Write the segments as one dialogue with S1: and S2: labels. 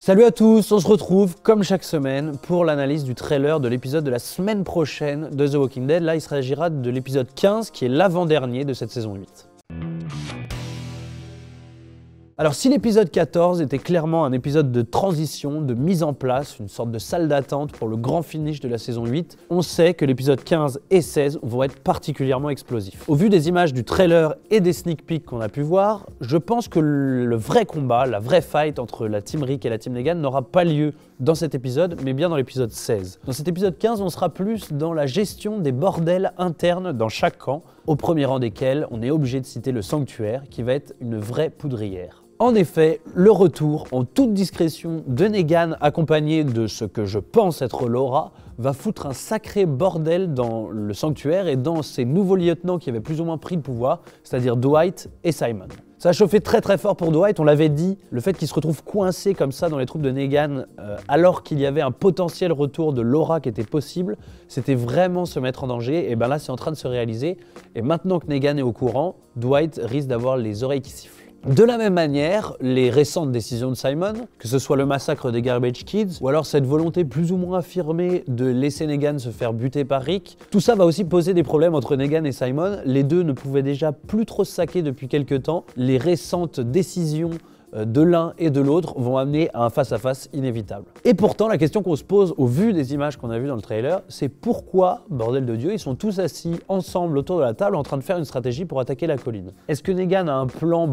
S1: Salut à tous, on se retrouve comme chaque semaine pour l'analyse du trailer de l'épisode de la semaine prochaine de The Walking Dead. Là, il s'agira de l'épisode 15 qui est l'avant-dernier de cette saison 8. Alors si l'épisode 14 était clairement un épisode de transition, de mise en place, une sorte de salle d'attente pour le grand finish de la saison 8, on sait que l'épisode 15 et 16 vont être particulièrement explosifs. Au vu des images du trailer et des sneak peeks qu'on a pu voir, je pense que le vrai combat, la vraie fight entre la Team Rick et la Team Negan n'aura pas lieu dans cet épisode, mais bien dans l'épisode 16. Dans cet épisode 15, on sera plus dans la gestion des bordels internes dans chaque camp, au premier rang desquels on est obligé de citer le sanctuaire, qui va être une vraie poudrière. En effet, le retour en toute discrétion de Negan accompagné de ce que je pense être Laura va foutre un sacré bordel dans le sanctuaire et dans ces nouveaux lieutenants qui avaient plus ou moins pris le pouvoir, c'est-à-dire Dwight et Simon. Ça a chauffé très fort pour Dwight, on l'avait dit, le fait qu'il se retrouve coincé comme ça dans les troupes de Negan alors qu'il y avait un potentiel retour de Laura qui était possible, c'était vraiment se mettre en danger, et bien là c'est en train de se réaliser, et maintenant que Negan est au courant, Dwight risque d'avoir les oreilles qui sifflent. De la même manière, les récentes décisions de Simon, que ce soit le massacre des Garbage Kids, ou alors cette volonté plus ou moins affirmée de laisser Negan se faire buter par Rick, tout ça va aussi poser des problèmes entre Negan et Simon. Les deux ne pouvaient déjà plus trop se saquer depuis quelques temps. Les récentes décisions de l'un et de l'autre vont amener à un face-à-face inévitable. Et pourtant, la question qu'on se pose au vu des images qu'on a vues dans le trailer, c'est pourquoi, bordel de Dieu, ils sont tous assis ensemble autour de la table en train de faire une stratégie pour attaquer la colline. Est-ce que Negan a un plan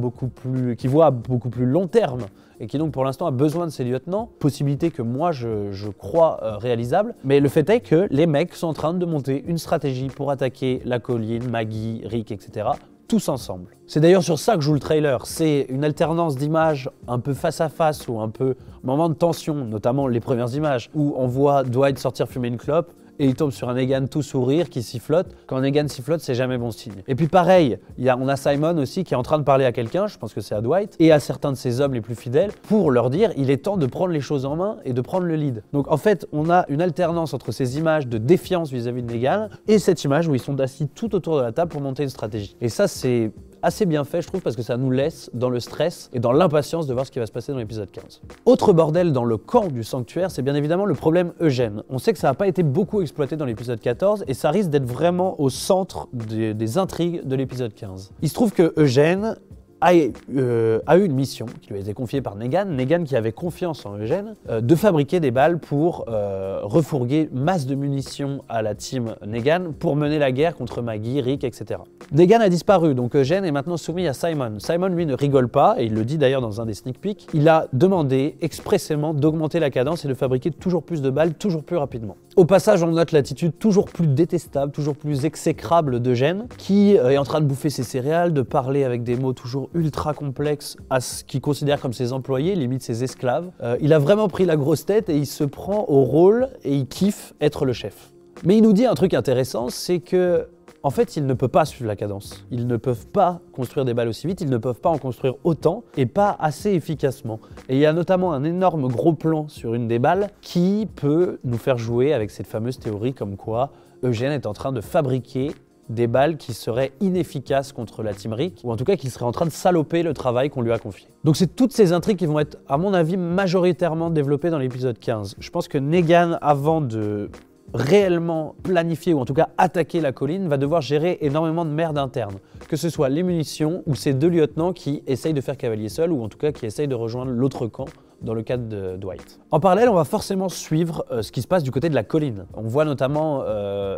S1: qui voit à beaucoup plus long terme et qui donc pour l'instant a besoin de ses lieutenants, possibilité que moi je crois réalisable, mais le fait est que les mecs sont en train de monter une stratégie pour attaquer la colline, Maggie, Rick, etc., tous ensemble. C'est d'ailleurs sur ça que joue le trailer, c'est une alternance d'images un peu face à face ou un peu moment de tension, notamment les premières images où on voit Dwight sortir fumer une clope et il tombe sur un Negan tout sourire qui sifflote. Quand Negan sifflote, c'est jamais bon signe. Et puis pareil, on a Simon aussi qui est en train de parler à quelqu'un, je pense que c'est à Dwight, et à certains de ses hommes les plus fidèles, pour leur dire il est temps de prendre les choses en main et de prendre le lead. Donc en fait, on a une alternance entre ces images de défiance vis-à-vis de Negan et cette image où ils sont assis tout autour de la table pour monter une stratégie. Et ça, c'est assez bien fait, je trouve, parce que ça nous laisse dans le stress et dans l'impatience de voir ce qui va se passer dans l'épisode 15. Autre bordel dans le camp du sanctuaire, c'est bien évidemment le problème Eugène. On sait que ça n'a pas été beaucoup exploité dans l'épisode 14 et ça risque d'être vraiment au centre des intrigues de l'épisode 15. Il se trouve que Eugène a eu une mission qui lui a été confiée par Negan qui avait confiance en Eugène, de fabriquer des balles pour refourguer masse de munitions à la team Negan pour mener la guerre contre Maggie, Rick, etc. Negan a disparu, donc Eugène est maintenant soumis à Simon. Simon, lui, ne rigole pas, et il le dit d'ailleurs dans un des sneak peeks, il a demandé expressément d'augmenter la cadence et de fabriquer toujours plus de balles, toujours plus rapidement. Au passage, on note l'attitude toujours plus détestable, toujours plus exécrable d'Eugène, qui est en train de bouffer ses céréales, de parler avec des mots toujours ultra complexe à ce qu'il considère comme ses employés, limite ses esclaves. Il a vraiment pris la grosse tête et il se prend au rôle et il kiffe être le chef. Mais il nous dit un truc intéressant, c'est que en fait, il ne peut pas suivre la cadence. Ils ne peuvent pas construire des balles aussi vite, ils ne peuvent pas en construire autant et pas assez efficacement. Et il y a notamment un énorme gros plan sur une des balles qui peut nous faire jouer avec cette fameuse théorie comme quoi Eugène est en train de fabriquer des balles qui seraient inefficaces contre la Team Rick, ou en tout cas qui seraient en train de saloper le travail qu'on lui a confié. Donc c'est toutes ces intrigues qui vont être, à mon avis, majoritairement développées dans l'épisode 15. Je pense que Negan, avant de réellement planifier ou en tout cas attaquer la colline, va devoir gérer énormément de merde interne. Que ce soit les munitions ou ces deux lieutenants qui essayent de faire cavalier seul ou en tout cas qui essayent de rejoindre l'autre camp dans le cadre de Dwight. En parallèle, on va forcément suivre ce qui se passe du côté de la colline. On voit notamment,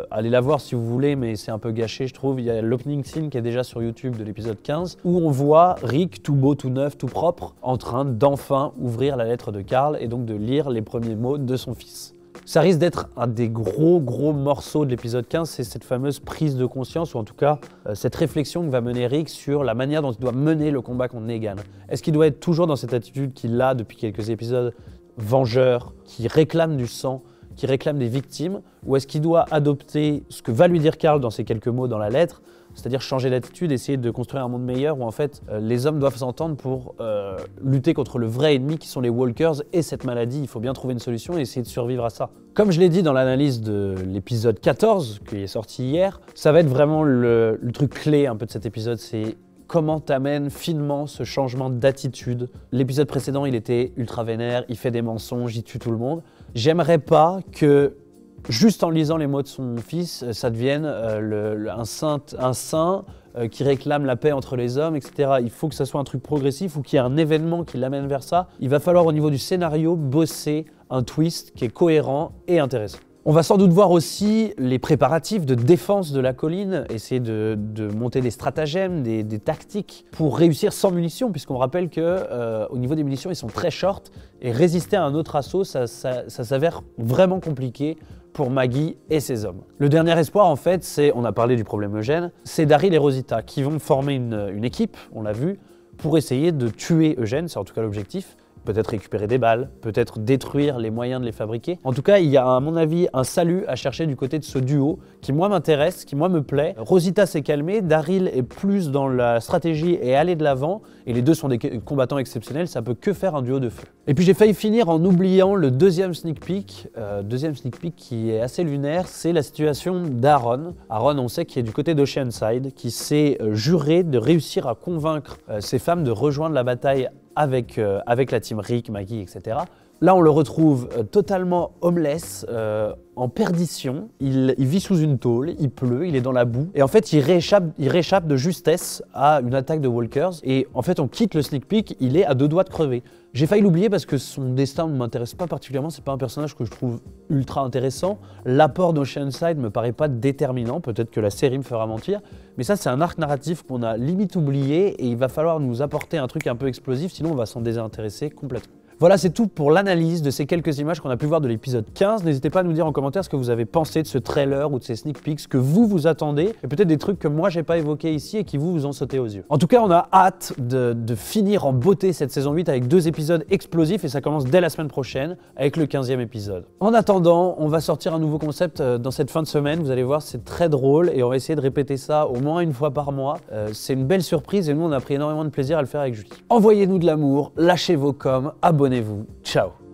S1: allez la voir si vous voulez, mais c'est un peu gâché je trouve, il y a l'opening scene qui est déjà sur YouTube de l'épisode 15, où on voit Rick tout beau, tout neuf, tout propre, en train d'enfin ouvrir la lettre de Carl et donc de lire les premiers mots de son fils. Ça risque d'être un des gros morceaux de l'épisode 15, c'est cette fameuse prise de conscience, ou en tout cas cette réflexion que va mener Rick sur la manière dont il doit mener le combat contre Negan. Est-ce qu'il doit être toujours dans cette attitude qu'il a depuis quelques épisodes, vengeur, qui réclame du sang, qui réclame des victimes, ou est-ce qu'il doit adopter ce que va lui dire Carl dans ces quelques mots dans la lettre, c'est-à-dire changer d'attitude, essayer de construire un monde meilleur où en fait les hommes doivent s'entendre pour lutter contre le vrai ennemi qui sont les Walkers et cette maladie. Il faut bien trouver une solution et essayer de survivre à ça. Comme je l'ai dit dans l'analyse de l'épisode 14 qui est sorti hier, ça va être vraiment le truc clé un peu de cet épisode, c'est comment t'amènes finement ce changement d'attitude. L'épisode précédent, il était ultra vénère, il fait des mensonges, il tue tout le monde. J'aimerais pas que, juste en lisant les mots de son fils, ça devienne un saint qui réclame la paix entre les hommes, etc. Il faut que ça soit un truc progressif ou qu'il y ait un événement qui l'amène vers ça. Il va falloir au niveau du scénario bosser un twist qui est cohérent et intéressant. On va sans doute voir aussi les préparatifs de défense de la colline, essayer de monter des stratagèmes, des tactiques pour réussir sans munitions, puisqu'on rappelle qu'au niveau des munitions, ils sont très short et résister à un autre assaut, ça s'avère vraiment compliqué pour Maggie et ses hommes. Le dernier espoir, en fait, on a parlé du problème Eugène, c'est Daryl et Rosita qui vont former une équipe, on l'a vu, pour essayer de tuer Eugène, c'est en tout cas l'objectif. Peut-être récupérer des balles, peut-être détruire les moyens de les fabriquer. En tout cas, il y a à mon avis un salut à chercher du côté de ce duo qui moi m'intéresse, qui moi me plaît. Rosita s'est calmée, Daryl est plus dans la stratégie et aller de l'avant, et les deux sont des combattants exceptionnels, ça peut que faire un duo de feu. Et puis j'ai failli finir en oubliant le deuxième sneak peek qui est assez lunaire, c'est la situation d'Aaron. Aaron, on sait qu'il est du côté d'Oceanside, qui s'est juré de réussir à convaincre ses femmes de rejoindre la bataille avec la team Rick, Maggie, etc. Là, on le retrouve totalement homeless, en perdition. Il vit sous une tôle, il pleut, il est dans la boue. Et en fait, il réchappe de justesse à une attaque de walkers. Et en fait, on quitte le sneak peek, il est à 2 doigts de crever. J'ai failli l'oublier parce que son destin ne m'intéresse pas particulièrement. C'est pas un personnage que je trouve ultra intéressant. L'apport d'Oceanside me paraît pas déterminant. Peut-être que la série me fera mentir. Mais ça, c'est un arc narratif qu'on a limite oublié et il va falloir nous apporter un truc un peu explosif, sinon on va s'en désintéresser complètement. Voilà, c'est tout pour l'analyse de ces quelques images qu'on a pu voir de l'épisode 15. N'hésitez pas à nous dire en commentaire ce que vous avez pensé de ce trailer ou de ces sneak peeks, ce que vous attendez, et peut-être des trucs que moi j'ai pas évoqués ici et qui vous ont sauté aux yeux. En tout cas, on a hâte de finir en beauté cette saison 8 avec 2 épisodes explosifs et ça commence dès la semaine prochaine avec le 15e épisode. En attendant, on va sortir un nouveau concept dans cette fin de semaine. Vous allez voir, c'est très drôle et on va essayer de répéter ça au moins une fois par mois. C'est une belle surprise et nous, on a pris énormément de plaisir à le faire avec Julie. Envoyez-nous de l'amour, lâchez vos coms, abonnez-vous. Ciao.